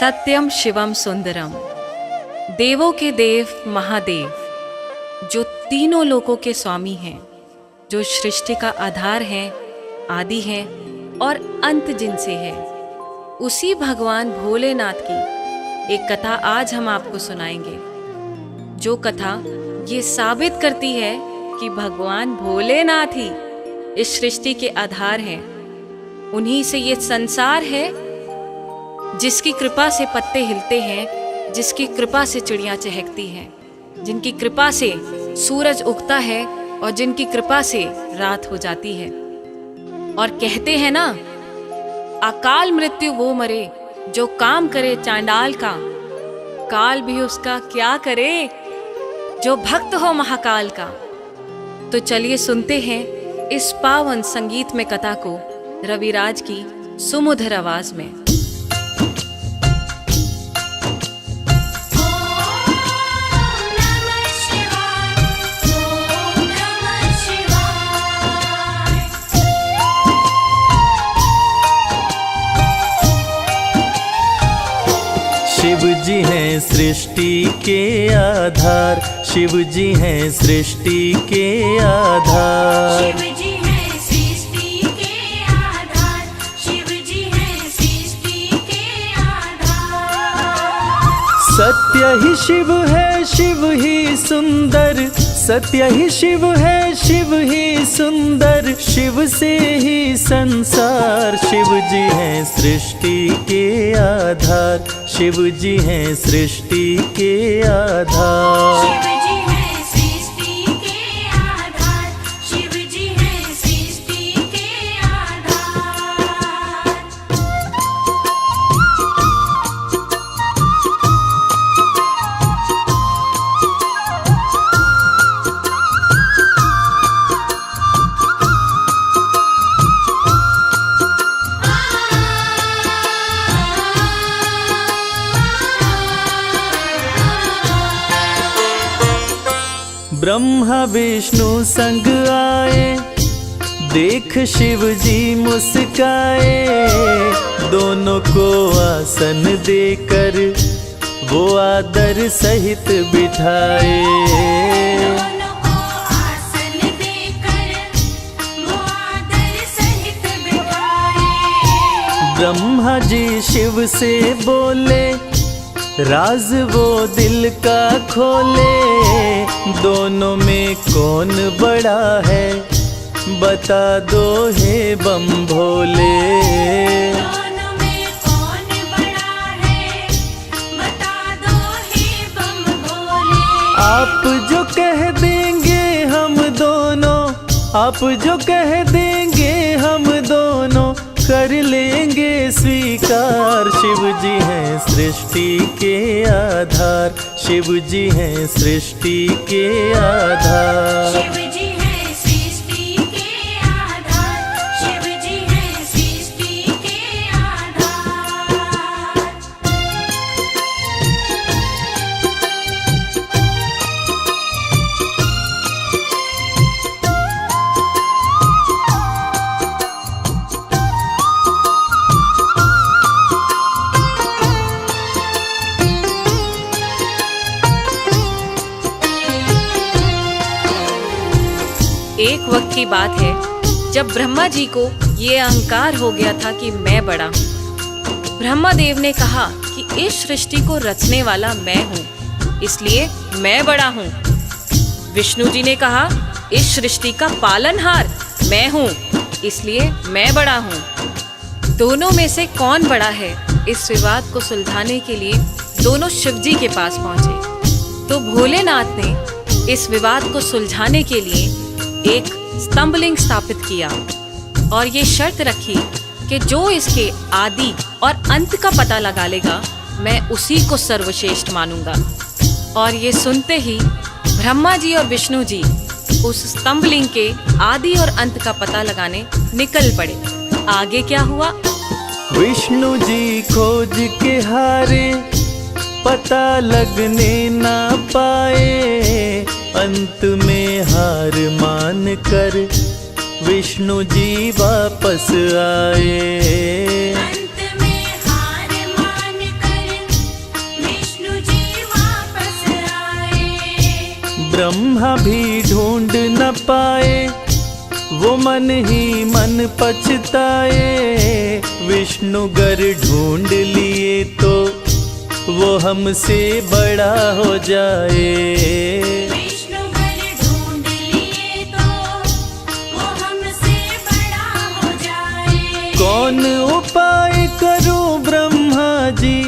सत्यम शिवम सुंदरम, देवों के देव महादेव, जो तीनों लोकों के स्वामी हैं, जो सृष्टि का आधार हैं, आदि हैं और अंत जिनसे है, उसी भगवान भोलेनाथ की एक कथा आज हम आपको सुनाएंगे। जो कथा ये साबित करती है कि भगवान भोलेनाथ ही इस सृष्टि के आधार हैं। उन्हीं से ये संसार है, जिसकी कृपा से पत्ते हिलते हैं, जिसकी कृपा से चिड़ियाँ चहकती हैं, जिनकी कृपा से सूरज उगता है और जिनकी कृपा से रात हो जाती है। और कहते हैं ना, अकाल मृत्यु वो मरे जो काम करे चांडाल का, काल भी उसका क्या करे जो भक्त हो महाकाल का। तो चलिए सुनते हैं इस पावन संगीत में कथा को रविराज की सुमधुर आवाज में। शिव जी हैं सृष्टि के आधार, शिव जी हैं सृष्टि के आधार, शिव जी हैं सृष्टि के आधार, शिव जी हैं सृष्टि के आधार। सत्य ही शिव है, शिव ही सुंदर, सत्य ही शिव है, शिव ही सुंदर, शिव से ही संसार। शिव जी हैं सृष्टि के आधार, शिव जी हैं सृष्टि के आधार। शिव जी हैं सृष्टि के आधार, शिव जी हैं सृष्टि के आधार। ब्रह्मा विष्णु संग आए, देख शिव जी मुस्काए, दोनों को आसन देकर वो आदर सहित बिठाए। दोनों को आसन देकर वो आदर सहित बिठाए। ब्रह्मा जी शिव से बोले, राज वो दिल का खोले, दोनों में कौन बड़ा है बता दो हे बम भोले। दोनों में कौन बड़ा है बता दो हे बम भोले। आप जो कह देंगे हम दोनों, आप जो कह देंगे हम दोनों कर लेंगे स्वीकार। शिव जी हैं सृष्टि के आधार, शिव जी हैं सृष्टि के आधार। शिव जी हैं सृष्टि के आधार, शिव जी हैं सृष्टि के आधार। एक वक्त की बात है जब ब्रह्मा जी को ये अहंकार हो गया था कि मैं बड़ा हूँ। ब्रह्मा देव ने कहा कि इस सृष्टि को रचने वाला मैं हूँ, इसलिए मैं बड़ा हूँ। विष्णु जी ने कहा इस सृष्टि का पालनहार मैं हूँ, इसलिए मैं बड़ा हूँ। दोनों में से कौन बड़ा है, इस विवाद को सुलझाने के लिए दोनों शिव जी के पास पहुंचे। तो भोलेनाथ ने इस विवाद को सुलझाने के लिए एक स्तंभलिंग स्थापित किया और ये शर्त रखी कि जो इसके आदि और अंत का पता लगा लेगा, मैं उसी को सर्वश्रेष्ठ मानूंगा। और ये सुनते ही ब्रह्मा जी और विष्णु जी उस स्तंभलिंग के आदि और अंत का पता लगाने निकल पड़े। आगे क्या हुआ? विष्णु जी खोज के हारे, पता लगने ना पाए, अंत में हार मान कर विष्णु जी वापस आए। अंत में हार मान कर ब्रह्मा भी ढूंढ न पाए, वो मन ही मन पछताए। विष्णु गर ढूंढ लिए तो वो हमसे बड़ा हो जाए। विष्णु गर ढूंढ लिए तो वो हमसे बड़ा हो जाए। कौन उपाय करूं ब्रह्मा जी,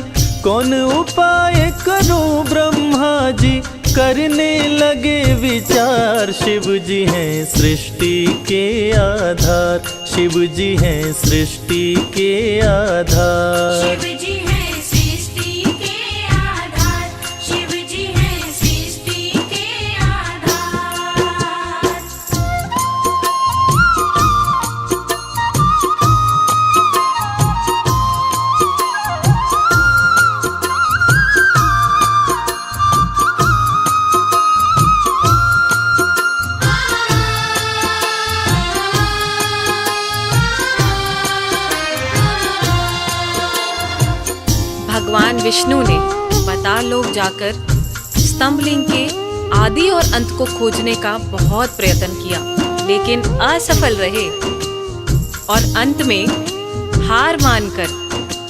कौन उपाय करूं ब्रह्मा जी, करने लगे विचार। शिव जी हैं सृष्टि के आधार, शिव जी हैं सृष्टि के आधार। शिव जी हैं सृष्टि के आधार, शिव जी हैं सृष्टि के आधार। भगवान विष्णु ने पाताल लोक जाकर स्तंभलिंग के आदि और अंत को खोजने का बहुत प्रयत्न किया, लेकिन असफल रहे। और अंत में हार मानकर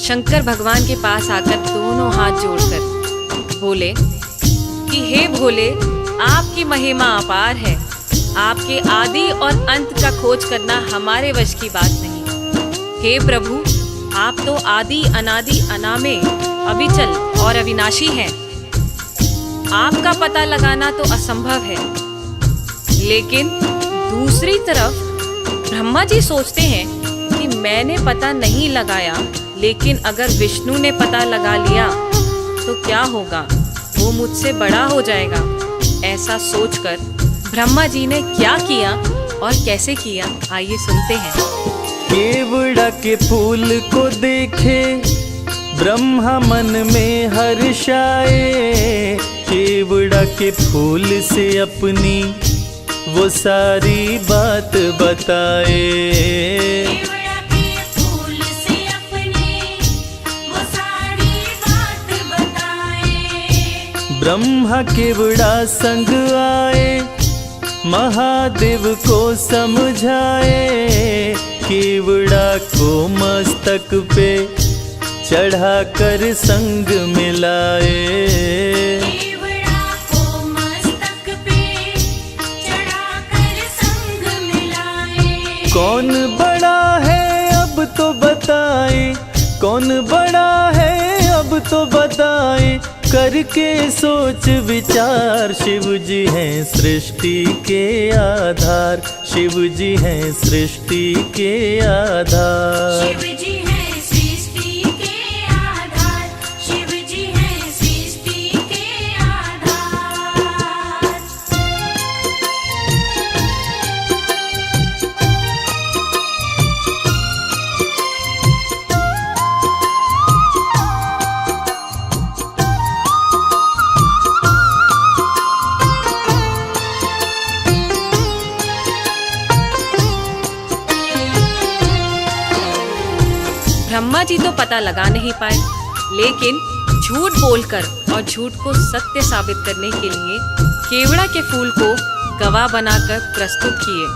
शंकर भगवान के पास आकर दोनों हाथ जोड़कर बोले कि हे भोले, आपकी महिमा अपार है, आपके आदि और अंत का खोज करना हमारे वश की बात नहीं। हे प्रभु, आप तो आदि अनादि अनामे अविचल और अविनाशी हैं। आपका पता लगाना तो असंभव है। लेकिन दूसरी तरफ ब्रह्मा जी सोचते हैं कि मैंने पता नहीं लगाया, लेकिन अगर विष्णु ने पता लगा लिया तो क्या होगा, वो मुझसे बड़ा हो जाएगा। ऐसा सोचकर ब्रह्मा जी ने क्या किया और कैसे किया, आइए सुनते हैं। केवड़ा के फूल को देखे ब्रह्मा मन में हर्षाए। केवड़ा के फूल से अपनी वो सारी बात बताए। केवड़ा के फूल से अपनी वो सारी बात बताए। ब्रह्मा केवड़ा संग आए, महादेव को समझाए। केवड़ा को मस्तक पे चढ़ाकर संग मिलाए। केवड़ा को मस्तक पे चढ़ाकर संग मिलाए। कौन बड़ा है अब तो बताए, कौन बड़ा है अब तो बताए, करके सोच विचार। शिव जी हैं सृष्टि के आधार, शिव जी हैं सृष्टि के आधार। शिव जी हैं सृष्टि के आधार, शिव जी हैं सृष्टि के आधार। ब्रह्मा जी तो पता लगा नहीं पाए, लेकिन झूठ बोलकर और झूठ को सत्य साबित करने के लिए केवड़ा के फूल को गवाह बनाकर प्रस्तुत किए।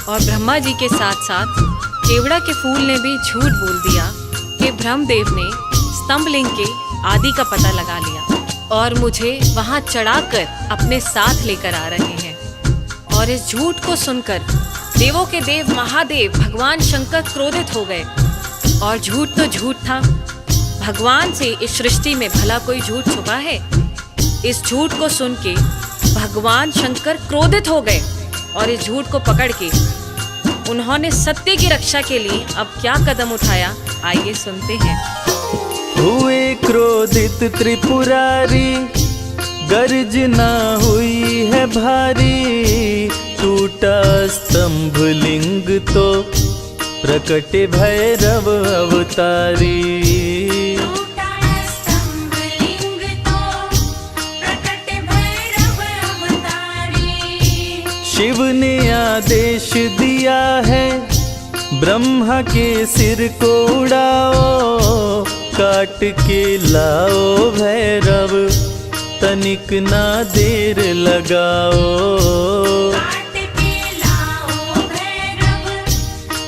और ब्रह्मा जी के साथ साथ केवड़ा के फूल ने भी झूठ बोल दिया कि ब्रह्मदेव ने स्तंभलिंग के आदि का पता लगा लिया और मुझे वहां चढ़ाकर अपने साथ लेकर आ रहे हैं। और इस झूठ को सुनकर देवों के देव महादेव भगवान शंकर क्रोधित हो गए। और झूठ तो झूठ था, भगवान से इस सृष्टि में भला कोई झूठ छुपा है। इस झूठ को सुन के भगवान शंकर क्रोधित हो गए और इस झूठ को पकड़ के उन्होंने सत्य की रक्षा के लिए अब क्या कदम उठाया, आइए सुनते हैं। हुए क्रोधित त्रिपुरारी, गर्जना हुई है भारी। टूटा स्तंभ लिंग तो प्रकटे भैरव अवतारी। टूटा स्तंभ लिंग तो प्रकटे भैरव अवतारी। शिव ने आदेश दिया है, ब्रह्मा के सिर को उड़ाओ, काट के लाओ भैरव तनिक ना देर लगाओ। काट के लाओ भैरव,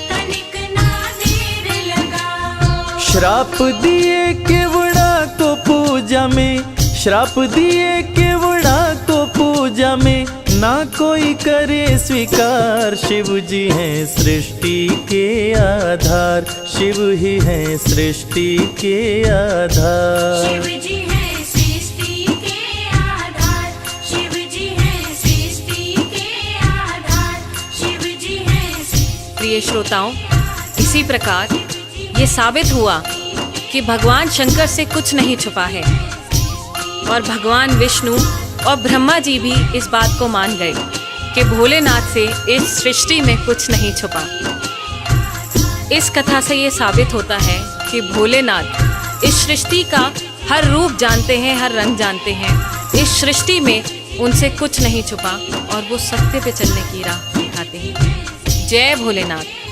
तनिक ना देर लगाओ। श्राप दिए केवड़ा को पूजा में, श्राप दिए केवड़ा को पूजा में, ना कोई करे स्वीकार। शिव जी हैं सृष्टि के आधार, शिव ही हैं सृष्टि के आधार। शिव जी हैं सृष्टि के आधार, शिव जी हैं सृष्टि के आधार, शिव जी हैं सृष्टि। प्रिय श्रोताओं, इसी प्रकार ये साबित हुआ कि भगवान शंकर से कुछ नहीं छुपा है और भगवान विष्णु और ब्रह्मा जी भी इस बात को मान गए कि भोलेनाथ से इस सृष्टि में कुछ नहीं छुपा। इस कथा से ये साबित होता है कि भोलेनाथ इस सृष्टि का हर रूप जानते हैं, हर रंग जानते हैं। इस सृष्टि में उनसे कुछ नहीं छुपा और वो सत्य पे चलने की राह दिखाते हैं। जय भोलेनाथ।